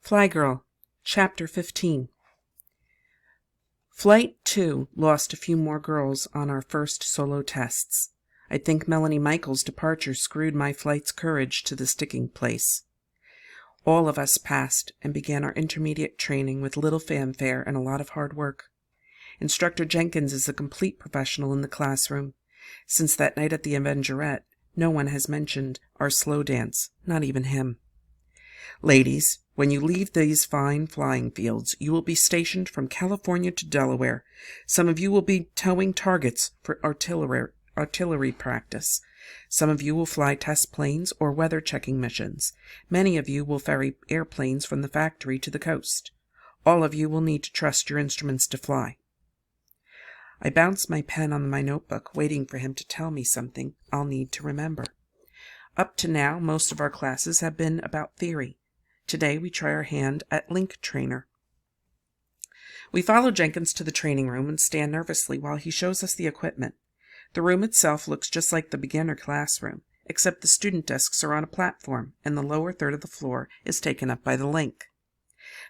Flygirl, Chapter 15. Flight 2 lost a few more girls on our first solo tests. I think Melanie Michaels' departure screwed my flight's courage to the sticking place. All of us passed and began our intermediate training with little fanfare and a lot of hard work. Instructor Jenkins is a complete professional in the classroom. Since that night at the Avengerette, no one has mentioned our slow dance, not even him. Ladies, when you leave these fine flying fields, you will be stationed from California to Delaware. Some of you will be towing targets for artillery practice. Some of you will fly test planes or weather checking missions. Many of you will ferry airplanes from the factory to the coast. All of you will need to trust your instruments to fly. I bounced my pen on my notebook, waiting for him to tell me something I'll need to remember. Up to now, most of our classes have been about theory. Today we try our hand at link trainer. We follow Jenkins to the training room and stand nervously while he shows us the equipment. The room itself looks just like the beginner classroom, except the student desks are on a platform and the lower third of the floor is taken up by the link.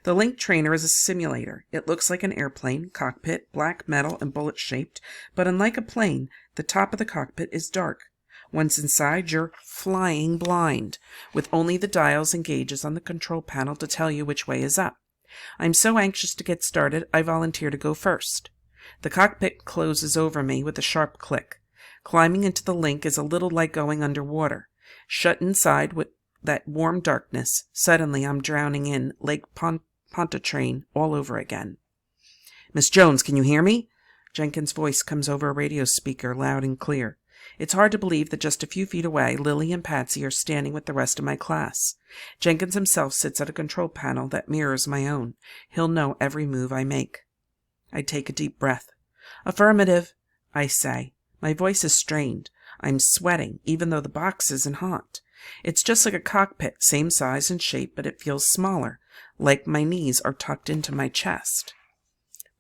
The link trainer is a simulator. It looks like an airplane, cockpit, black metal and bullet-shaped, but unlike a plane, the top of the cockpit is dark. Once inside, you're flying blind, with only the dials and gauges on the control panel to tell you which way is up. I'm so anxious to get started, I volunteer to go first. The cockpit closes over me with a sharp click. Climbing into the link is a little like going underwater. Shut inside with that warm darkness, suddenly I'm drowning in Lake Pontchartrain all over again. "Miss Jones, can you hear me?" Jenkins' voice comes over a radio speaker, loud and clear. It's hard to believe that just a few feet away, Lily and Patsy are standing with the rest of my class. Jenkins himself sits at a control panel that mirrors my own. He'll know every move I make. I take a deep breath. "Affirmative," I say. My voice is strained. I'm sweating, even though the box isn't hot. It's just like a cockpit, same size and shape, but it feels smaller, like my knees are tucked into my chest.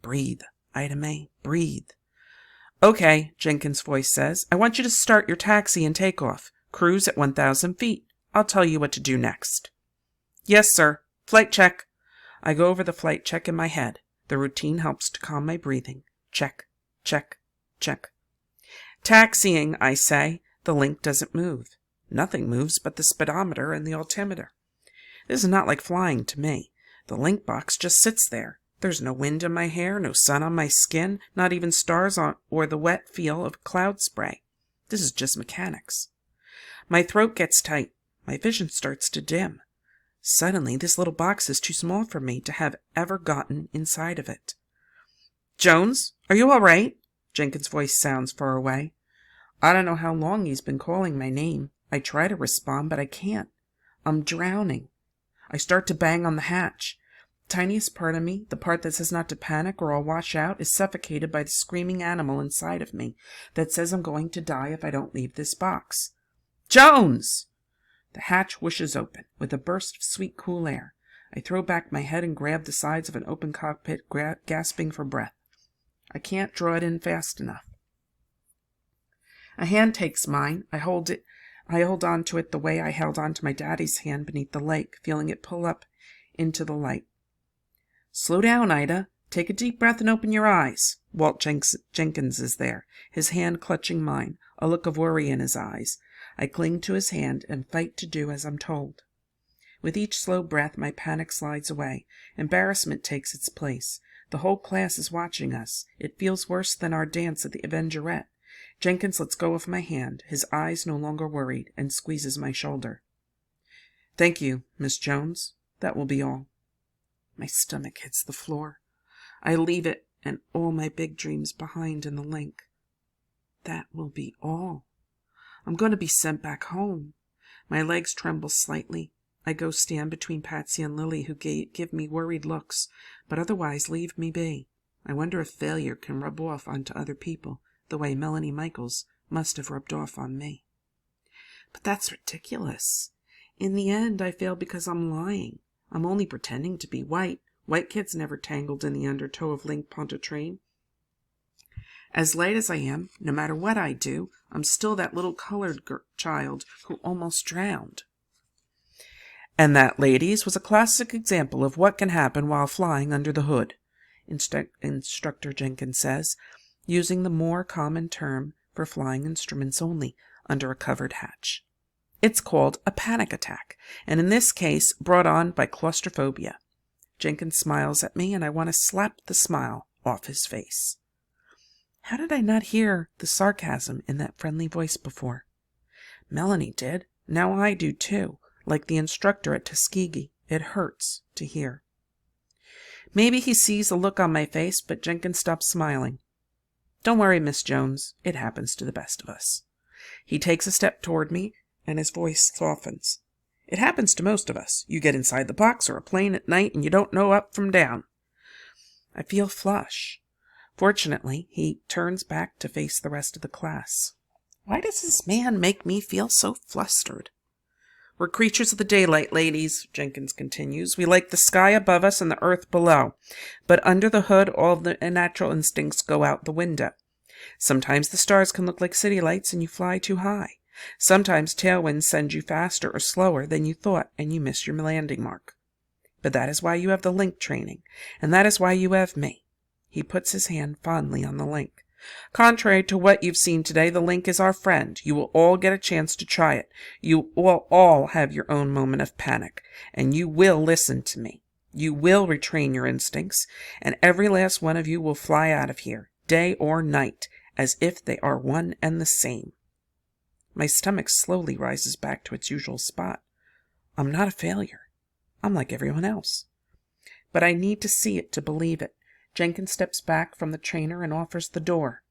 "Breathe, Ida May, breathe." "Okay," Jenkins' voice says. "I want you to start your taxi and takeoff. Cruise at 1,000 feet. I'll tell you what to do next." "Yes, sir. Flight check." I go over the flight check in my head. The routine helps to calm my breathing. Check, check, check. "Taxiing," I say. The link doesn't move. Nothing moves but the speedometer and the altimeter. This is not like flying to me. The link box just sits there. There's no wind in my hair, no sun on my skin, not even stars on or the wet feel of cloud spray. This is just mechanics. My throat gets tight. My vision starts to dim. Suddenly, this little box is too small for me to have ever gotten inside of it. "Jones, are you all right?" Jenkins' voice sounds far away. I don't know how long he's been calling my name. I try to respond, but I can't. I'm drowning. I start to bang on the hatch. The tiniest part of me, the part that says not to panic or I'll wash out, is suffocated by the screaming animal inside of me that says I'm going to die if I don't leave this box. "Jones!" The hatch whooshes open with a burst of sweet, cool air. I throw back my head and grab the sides of an open cockpit, gasping for breath. I can't draw it in fast enough. A hand takes mine. I hold on to it the way I held on to my daddy's hand beneath the lake, feeling it pull up into the light. "Slow down, Ida. Take a deep breath and open your eyes." Walt Jenkins is there, his hand clutching mine, a look of worry in his eyes. I cling to his hand and fight to do as I'm told. With each slow breath, my panic slides away. Embarrassment takes its place. The whole class is watching us. It feels worse than our dance at the Avengerette. Jenkins lets go of my hand, his eyes no longer worried, and squeezes my shoulder. "Thank you, Miss Jones. That will be all." My stomach hits the floor. I leave it and all my big dreams behind in the link. That will be all. I'm going to be sent back home. My legs tremble slightly. I go stand between Patsy and Lily, who give me worried looks, but otherwise leave me be. I wonder if failure can rub off onto other people, the way Melanie Michaels must have rubbed off on me. But that's ridiculous. In the end, I fail because I'm lying. I'm only pretending to be white. White kids never tangled in the undertow of Lake Pontchartrain. As light as I am, no matter what I do, I'm still that little colored child who almost drowned. And that, ladies, was a classic example of what can happen while flying under the hood, Instructor Jenkins says, using the more common term for flying instruments only under a covered hatch. It's called a panic attack, and in this case brought on by claustrophobia. Jenkins smiles at me, and I want to slap the smile off his face. How did I not hear the sarcasm in that friendly voice before? Melanie did. Now I do too. Like the instructor at Tuskegee, it hurts to hear. Maybe he sees the look on my face, but Jenkins stops smiling. Don't worry, Miss Jones. It happens to the best of us. He takes a step toward me, and his voice softens. It happens to most of us. You get inside the box or a plane at night, and you don't know up from down. I feel flush. Fortunately, he turns back to face the rest of the class. Why does this man make me feel so flustered? We're creatures of the daylight, ladies, Jenkins continues. We like the sky above us and the earth below. But under the hood, all the natural instincts go out the window. Sometimes the stars can look like city lights and you fly too high. Sometimes tailwinds send you faster or slower than you thought and you miss your landing mark. But that is why you have the link training, and that is why you have me. He puts his hand fondly on the link. Contrary to what you've seen today, the link is our friend. You will all get a chance to try it. You will all have your own moment of panic, and you will listen to me. You will retrain your instincts, and every last one of you will fly out of here, day or night, as if they are one and the same. My stomach slowly rises back to its usual spot. I'm not a failure. I'm like everyone else. But I need to see it to believe it. Jenkins steps back from the trainer and offers the door.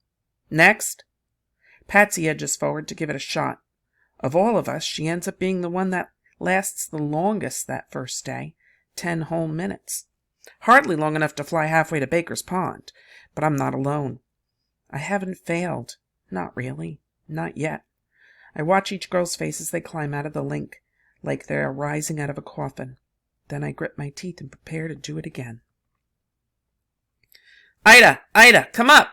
Next. Patsy edges forward to give it a shot. Of all of us, she ends up being the one that lasts the longest that first day, 10 whole minutes. Hardly long enough to fly halfway to Baker's Pond, but I'm not alone. I haven't failed. Not really. Not yet. I watch each girl's face as they climb out of the link, like they are rising out of a coffin. Then I grit my teeth and prepare to do it again. Ida, come up!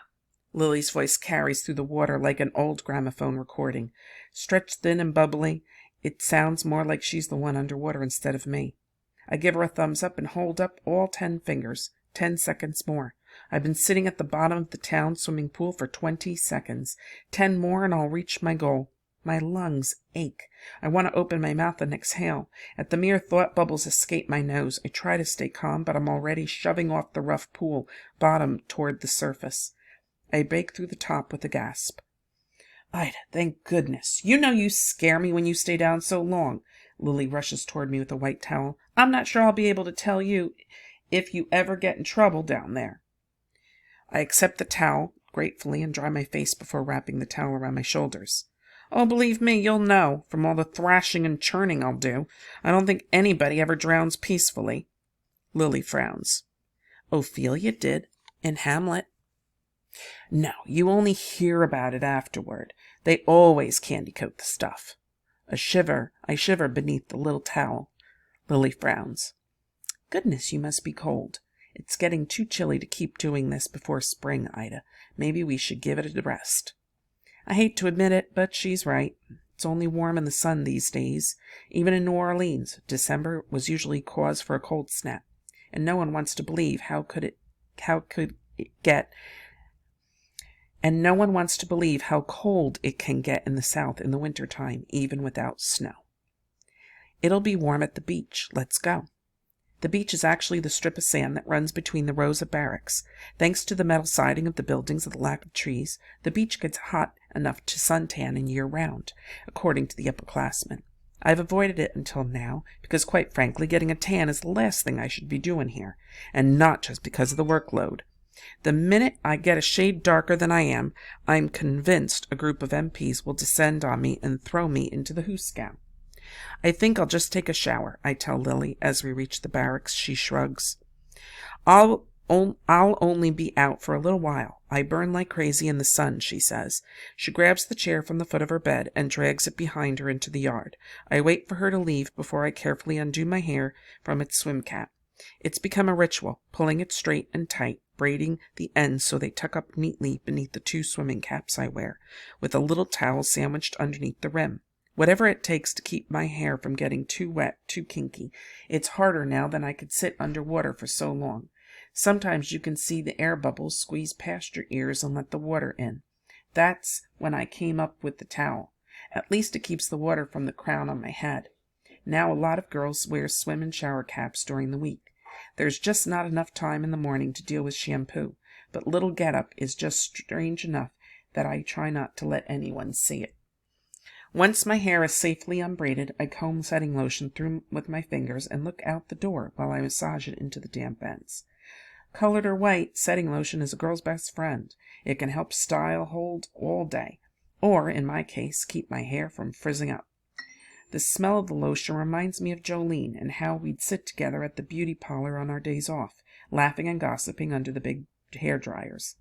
Lily's voice carries through the water like an old gramophone recording. Stretched thin and bubbly, it sounds more like she's the one underwater instead of me. I give her a thumbs up and hold up all 10 fingers. 10 seconds more. I've been sitting at the bottom of the town swimming pool for 20 seconds. 10 more and I'll reach my goal. My lungs ache. I want to open my mouth and exhale. At the mere thought, bubbles escape my nose. I try to stay calm, but I'm already shoving off the rough pool bottom toward the surface. I break through the top with a gasp. Ida, thank goodness. You know you scare me when you stay down so long. Lily rushes toward me with a white towel. I'm not sure I'll be able to tell you if you ever get in trouble down there. I accept the towel gratefully and dry my face before wrapping the towel around my shoulders. Oh, believe me, you'll know, from all the thrashing and churning I'll do. I don't think anybody ever drowns peacefully. Lily frowns. Ophelia did, in Hamlet. No, you only hear about it afterward. They always candy-coat the stuff. I shiver beneath the little towel. Lily frowns. Goodness, you must be cold. It's getting too chilly to keep doing this before spring, Ida. Maybe we should give it a rest. I hate to admit it, but she's right. It's only warm in the sun these days. Even in New Orleans, December was usually cause for a cold snap, and no one wants to believe how cold it can get in the South in the wintertime, even without snow. It'll be warm at the beach. Let's go. The beach is actually the strip of sand that runs between the rows of barracks. Thanks to the metal siding of the buildings and the lack of trees, the beach gets hot enough to suntan in year-round, according to the upperclassmen. I've avoided it until now, because quite frankly, getting a tan is the last thing I should be doing here, and not just because of the workload. The minute I get a shade darker than I am, I'm convinced a group of MPs will descend on me and throw me into the hoosgown. I think I'll just take a shower, I tell Lily as we reach the barracks. She shrugs. I'll only be out for a little while. I burn like crazy in the sun, she says. She grabs the chair from the foot of her bed and drags it behind her into the yard. I wait for her to leave before I carefully undo my hair from its swim cap. It's become a ritual, pulling it straight and tight, braiding the ends so they tuck up neatly beneath the 2 swimming caps I wear, with a little towel sandwiched underneath the rim. Whatever it takes to keep my hair from getting too wet, too kinky. It's harder now than I could sit under water for so long. Sometimes you can see the air bubbles squeeze past your ears and let the water in. That's when I came up with the towel. At least it keeps the water from the crown on my head. Now a lot of girls wear swim and shower caps during the week. There's just not enough time in the morning to deal with shampoo, but little get-up is just strange enough that I try not to let anyone see it. Once my hair is safely unbraided, I comb setting lotion through with my fingers and look out the door while I massage it into the damp ends. Colored or white, setting lotion is a girl's best friend. It can help style hold all day, or, in my case, keep my hair from frizzing up. The smell of the lotion reminds me of Jolene and how we'd sit together at the beauty parlor on our days off, laughing and gossiping under the big hair dryers.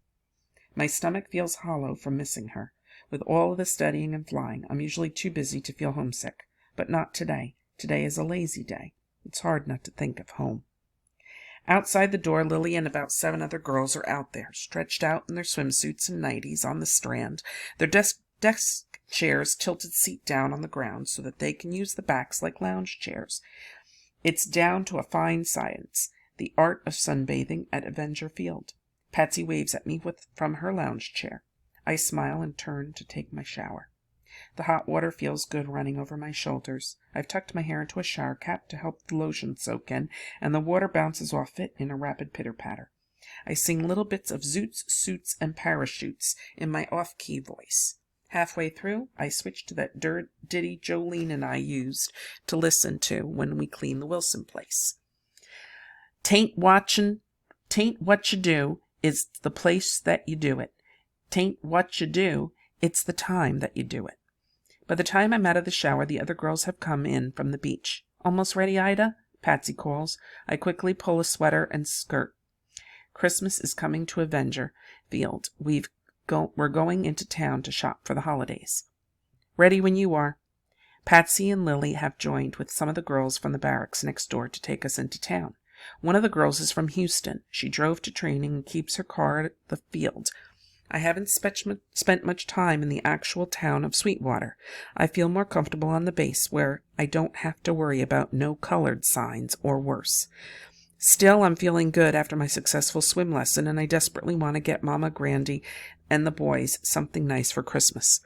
My stomach feels hollow from missing her. With all of the studying and flying, I'm usually too busy to feel homesick. But not today. Today is a lazy day. It's hard not to think of home. Outside the door, Lily and about 7 other girls are out there, stretched out in their swimsuits and nighties on the strand, their desk chairs tilted seat down on the ground so that they can use the backs like lounge chairs. It's down to a fine science, the art of sunbathing at Avenger Field. Patsy waves at me from her lounge chair. I smile and turn to take my shower. The hot water feels good running over my shoulders. I've tucked my hair into a shower cap to help the lotion soak in, and the water bounces off it in a rapid pitter-patter. I sing little bits of zoots, suits, and parachutes in my off-key voice. Halfway through, I switch to that ditty Jolene and I used to listen to when we cleaned the Wilson place. "'Tain't what you do, it's the place that you do it. 'Tain't what you do, it's the time that you do it." By the time I'm out of the shower, the other girls have come in from the beach. "Almost ready, Ida?" Patsy calls. I quickly pull a sweater and skirt. Christmas is coming to Avenger Field. We're going into town to shop for the holidays. "Ready when you are." Patsy and Lily have joined with some of the girls from the barracks next door to take us into town. One of the girls is from Houston. She drove to training and keeps her car at the field. I haven't spent much time in the actual town of Sweetwater. I feel more comfortable on the base where I don't have to worry about no colored signs or worse. Still, I'm feeling good after my successful swim lesson, and I desperately want to get Mama Grandy and the boys something nice for Christmas.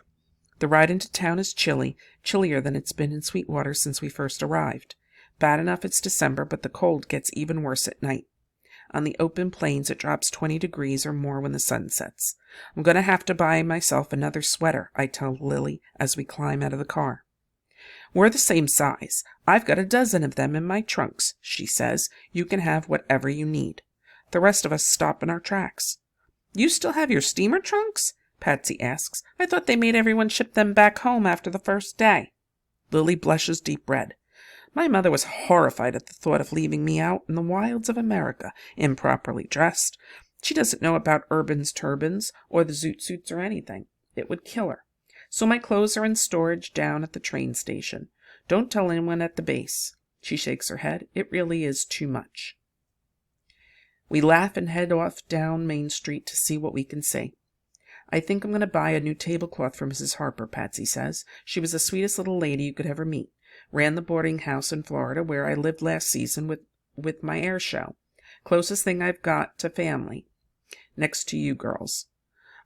The ride into town is chilly, chillier than it's been in Sweetwater since we first arrived. Bad enough it's December, but the cold gets even worse at night. On the open plains, it drops 20 degrees or more when the sun sets. I'm going to have to buy myself another sweater, I tell Lily as we climb out of the car. "We're the same size. I've got a dozen of them in my trunks," she says. "You can have whatever you need." The rest of us stop in our tracks. "You still have your steamer trunks?" Patsy asks. "I thought they made everyone ship them back home after the first day." Lily blushes deep red. My mother was horrified at the thought of leaving me out in the wilds of America, improperly dressed. She doesn't know about Urban's turbans or the zoot suits or anything. It would kill her. So my clothes are in storage down at the train station. Don't tell anyone at the base. She shakes her head. It really is too much. We laugh and head off down Main Street to see what we can see. "I think I'm going to buy a new tablecloth for Mrs. Harper," Patsy says. "She was the sweetest little lady you could ever meet. Ran the boarding house in Florida where I lived last season with my air show. Closest thing I've got to family. Next to you girls."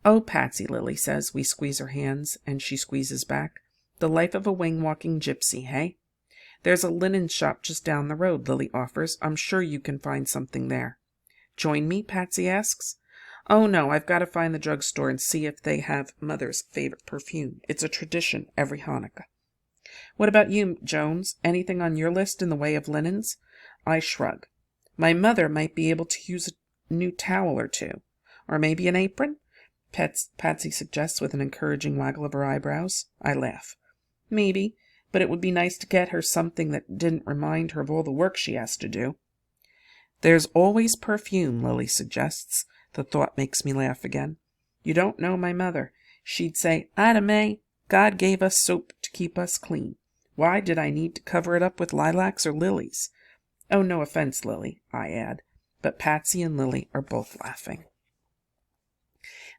"Oh, Patsy," Lily says. We squeeze her hands, and she squeezes back. "The life of a wing-walking gypsy, hey?" "There's a linen shop just down the road," Lily offers. "I'm sure you can find something there." "Join me?" Patsy asks. "Oh, no, I've got to find the drugstore and see if they have Mother's favorite perfume. It's a tradition every Hanukkah." "What about you, Jones? Anything on your list in the way of linens?" I shrug. "My mother might be able to use a new towel or two. Or maybe an apron?" Patsy suggests with an encouraging waggle of her eyebrows. I laugh. "Maybe, but it would be nice to get her something that didn't remind her of all the work she has to do." "There's always perfume," Lily suggests. The thought makes me laugh again. "You don't know my mother. She'd say, 'Ida May, God gave us soap to keep us clean. Why did I need to cover it up with lilacs or lilies?' Oh, no offense, Lily," I add. But Patsy and Lily are both laughing.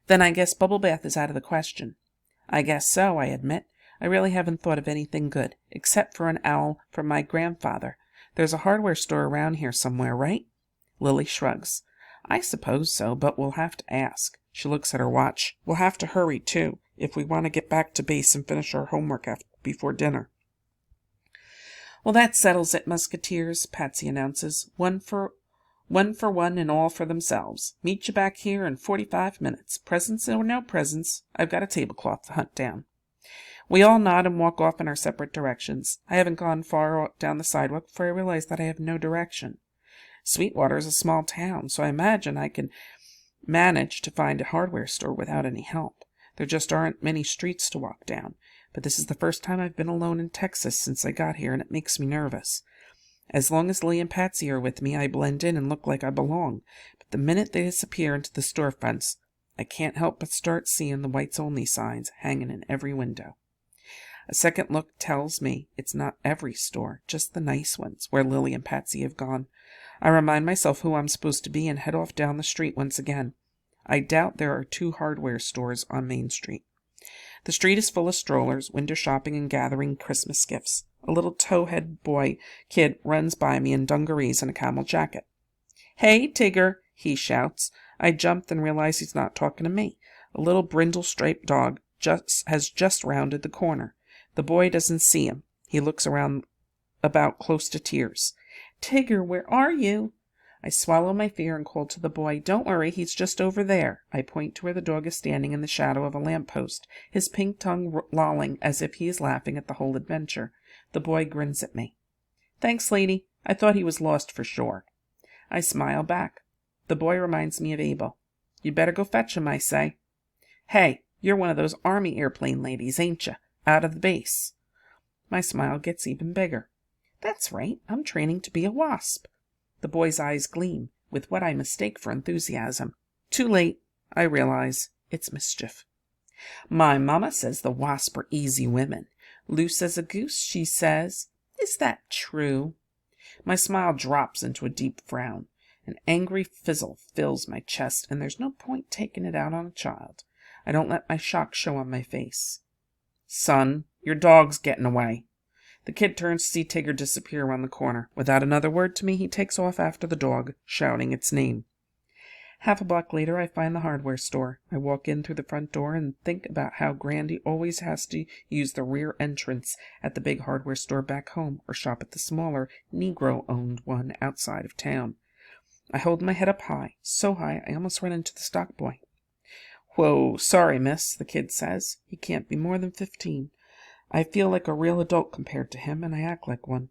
"Then I guess bubble bath is out of the question." "I guess so," I admit. I really haven't thought of anything good, except for an owl for my grandfather. There's a hardware store around here somewhere, right? Lily shrugs. I suppose so, but we'll have to ask. She looks at her watch. We'll have to hurry, too, if we want to get back to base and finish our homework before dinner. Well, that settles it, musketeers, Patsy announces. One for one and all for themselves. Meet you back here in 45 minutes. Presents or no presents, I've got a tablecloth to hunt down. We all nod and walk off in our separate directions. I haven't gone far down the sidewalk before I realize that I have no direction. Sweetwater is a small town, so I imagine I can manage to find a hardware store without any help. There just aren't many streets to walk down, but this is the first time I've been alone in Texas since I got here, and it makes me nervous. As long as Lee and Patsy are with me, I blend in and look like I belong, but the minute they disappear into the storefronts, I can't help but start seeing the whites-only signs hanging in every window. A second look tells me it's not every store, just the nice ones, where Lily and Patsy have gone. I remind myself who I'm supposed to be and head off down the street once again. I doubt there are 2 hardware stores on Main Street. The street is full of strollers, window shopping, and gathering Christmas gifts. A little tow-head kid runs by me in dungarees and a camel jacket. Hey, Tigger, he shouts. I jump and realize he's not talking to me. A little brindle-striped dog has just rounded the corner. The boy doesn't see him. He looks around about close to tears. Tigger, where are you? I swallow my fear and call to the boy. Don't worry, he's just over there. I point to where the dog is standing in the shadow of a lamppost, his pink tongue lolling as if he is laughing at the whole adventure. The boy grins at me. Thanks, lady. I thought he was lost for sure. I smile back. The boy reminds me of Abel. You'd better go fetch him, I say. Hey, you're one of those army airplane ladies, ain't you? Out of the base. My smile gets even bigger. That's right, I'm training to be a wasp. The boy's eyes gleam with what I mistake for enthusiasm. Too late, I realize it's mischief. My mama says the wasp are easy women. Loose as a goose, she says. Is that true? My smile drops into a deep frown. An angry fizzle fills my chest, and there's no point taking it out on a child. I don't let my shock show on my face. Son, your dog's getting away. The kid turns to see Tigger disappear around the corner. Without another word to me, he takes off after the dog, shouting its name. Half a block later, I find the hardware store. I walk in through the front door and think about how Grandy always has to use the rear entrance at the big hardware store back home, or shop at the smaller, Negro-owned one outside of town. I hold my head up high, so high I almost run into the stock boy. Whoa, sorry, miss, the kid says. He can't be more than 15. I feel like a real adult compared to him, and I act like one.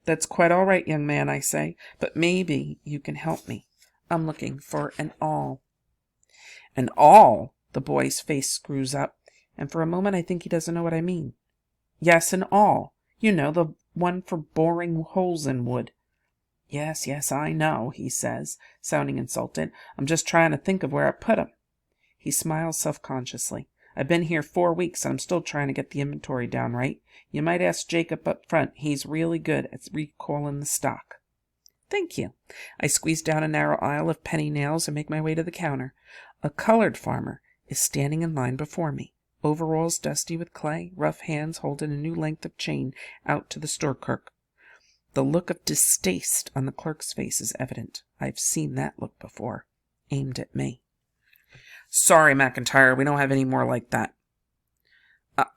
That's quite all right, young man, I say, but maybe you can help me. I'm looking for an awl. An awl? The boy's face screws up, and for a moment I think he doesn't know what I mean. Yes, an awl. You know, the one for boring holes in wood. Yes, I know, he says, sounding insulted. I'm just trying to think of where I put 'em. He smiles self-consciously. I've been here 4 weeks, and I'm still trying to get the inventory down right. You might ask Jacob up front. He's really good at recalling the stock. Thank you. I squeeze down a narrow aisle of penny nails and make my way to the counter. A colored farmer is standing in line before me, overalls dusty with clay, rough hands holding a new length of chain out to the store clerk. The look of distaste on the clerk's face is evident. I've seen that look before, aimed at me. Sorry, McIntyre, we don't have any more like that.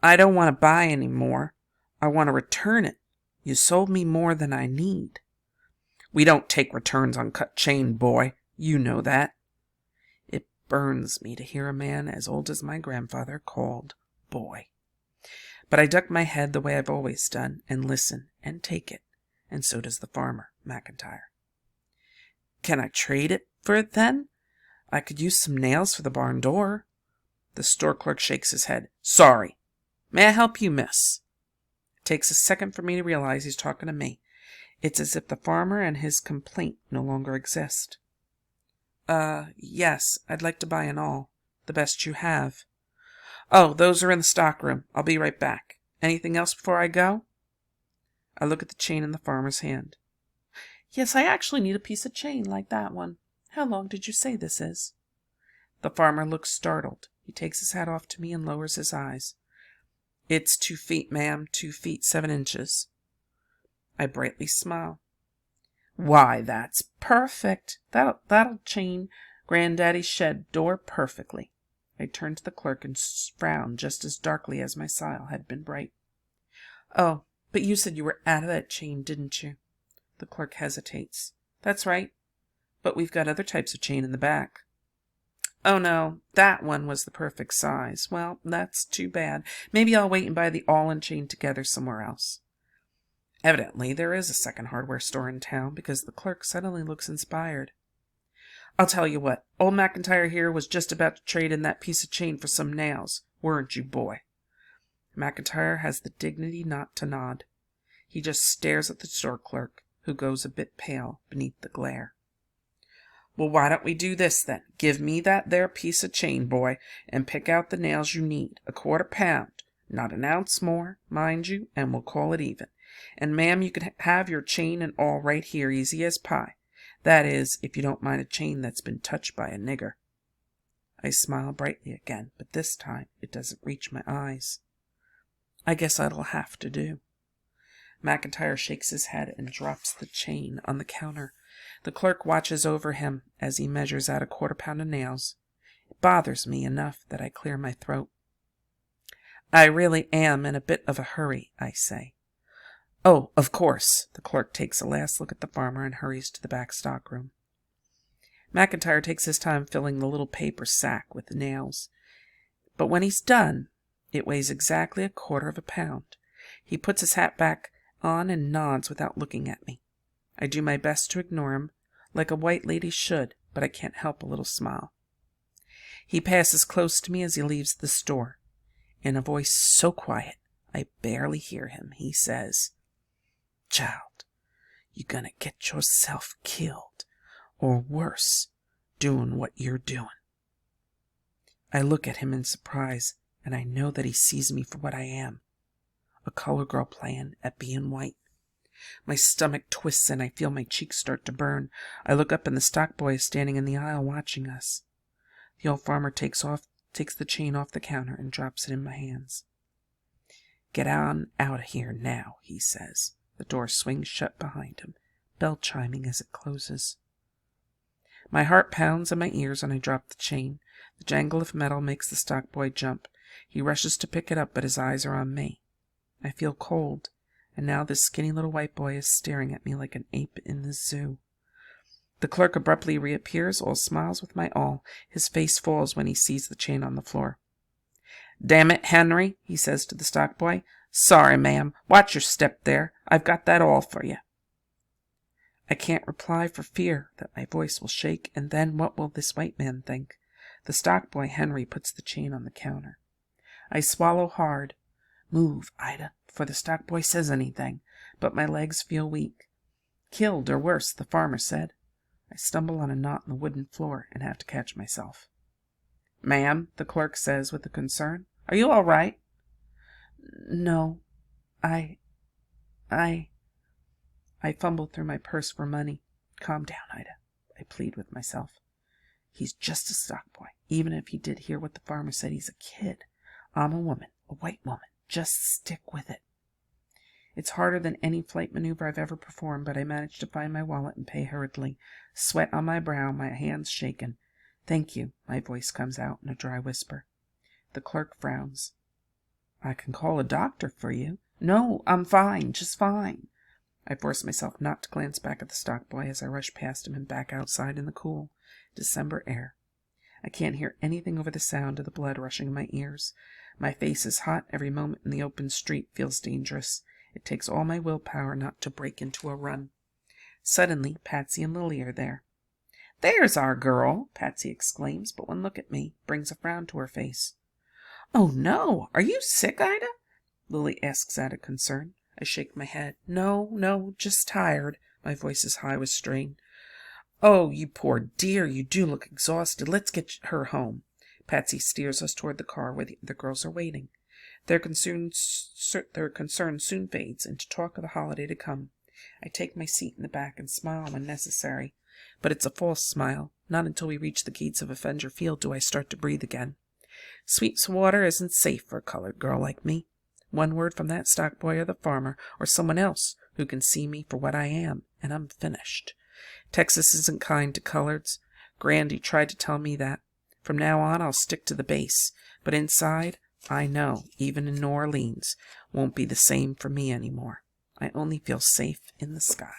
I don't want to buy any more. I want to return it. You sold me more than I need. We don't take returns on cut chain, boy. You know that. It burns me to hear a man as old as my grandfather called boy. But I duck my head the way I've always done and listen and take it. And so does the farmer, McIntyre. Can I trade it for it then? I could use some nails for the barn door. The store clerk shakes his head. Sorry. May I help you, miss? It takes a second for me to realize he's talking to me. It's as if the farmer and his complaint no longer exist. Yes, I'd like to buy an awl. The best you have. Oh, those are in the stockroom. I'll be right back. Anything else before I go? I look at the chain in the farmer's hand. Yes, I actually need a piece of chain like that one. How long did you say this is? The farmer looks startled. He takes his hat off to me and lowers his eyes. It's 2 feet, ma'am, 2 feet 7 inches. I brightly smile. Why, that's perfect. That'll chain Granddaddy's shed door perfectly. I turned to the clerk and frowned just as darkly as my smile had been bright. Oh, but you said you were out of that chain, didn't you? The clerk hesitates. That's right, but we've got other types of chain in the back. Oh no, that one was the perfect size. Well, that's too bad. Maybe I'll wait and buy the all-in chain together somewhere else. Evidently, there is a second hardware store in town because the clerk suddenly looks inspired. I'll tell you what, old McIntyre here was just about to trade in that piece of chain for some nails, weren't you, boy? McIntyre has the dignity not to nod. He just stares at the store clerk, who goes a bit pale beneath the glare. Well, why don't we do this, then? Give me that there piece of chain, boy, and pick out the nails you need. A £1/4, not an ounce more, mind you, and we'll call it even. And, ma'am, you can have your chain and all right here, easy as pie. That is, if you don't mind a chain that's been touched by a nigger. I smile brightly again, but this time it doesn't reach my eyes. I guess that'll have to do. McIntyre shakes his head and drops the chain on the counter. The clerk watches over him as he measures out a £1/4 of nails. It bothers me enough that I clear my throat. I really am in a bit of a hurry, I say. Oh, of course. The clerk takes a last look at the farmer and hurries to the back stockroom. McIntyre takes his time filling the little paper sack with the nails. But when he's done, it weighs exactly a £1/4. He puts his hat back on and nods without looking at me. I do my best to ignore him, like a white lady should, but I can't help a little smile. He passes close to me as he leaves the store. In a voice so quiet, I barely hear him, he says, "Child, you're gonna get yourself killed, or worse, doing what you're doing." I look at him in surprise, and I know that he sees me for what I am, a colored girl playing at being white. My stomach twists and I feel my cheeks start to burn. I look up and the stock boy is standing in the aisle watching us. The old farmer takes the chain off the counter and drops it in my hands. "Get on out of here now," he says. The door swings shut behind him, bell chiming as it closes. My heart pounds in my ears and I drop the chain. The jangle of metal makes the stock boy jump. He rushes to pick it up, but his eyes are on me. I feel cold, and now this skinny little white boy is staring at me like an ape in the zoo. The clerk abruptly reappears, all smiles with my all. His face falls when he sees the chain on the floor. "Damn it, Henry," he says to the stock boy. "Sorry, ma'am. Watch your step there. I've got that all for you." I can't reply for fear that my voice will shake, and then what will this white man think? The stock boy, Henry, puts the chain on the counter. I swallow hard. Move, Ida, before the stock boy says anything, but my legs feel weak. Killed, or worse, the farmer said. I stumble on a knot in the wooden floor and have to catch myself. "Ma'am," the clerk says with concern, "are you all right?" "No, I fumble through my purse for money. Calm down, Ida, I plead with myself. He's just a stock boy. Even if he did hear what the farmer said, he's a kid. I'm a woman, a white woman. Just stick with it." It's harder than any flight maneuver I've ever performed, but I manage to find my wallet and pay hurriedly. Sweat on my brow, my hands shaken. "Thank you," my voice comes out in a dry whisper. The clerk frowns. "I can call a doctor for you." "No, I'm fine, just fine." I force myself not to glance back at the stock boy as I rush past him and back outside in the cool December air. I can't hear anything over the sound of the blood rushing in my ears. My face is hot. Every moment in the open street feels dangerous. It takes all my willpower not to break into a run. Suddenly, Patsy and Lily are there. "There's our girl!" Patsy exclaims, but one look at me brings a frown to her face. "Oh, no! Are you sick, Ida?" Lily asks out of concern. I shake my head. No, just tired." My voice is high with strain. "Oh, you poor dear, you do look exhausted. Let's get her home." Patsy steers us toward the car where the other girls are waiting. Their concern soon fades into talk of the holiday to come. I take my seat in the back and smile when necessary, but it's a false smile. Not until we reach the gates of Avenger Field do I start to breathe again. Sweetwater isn't safe for a colored girl like me. One word from that stock boy or the farmer or someone else who can see me for what I am, and I'm finished. Texas isn't kind to coloreds. Grandy tried to tell me that. From now on, I'll stick to the base. But inside, I know, even in New Orleans, won't be the same for me anymore. I only feel safe in the sky.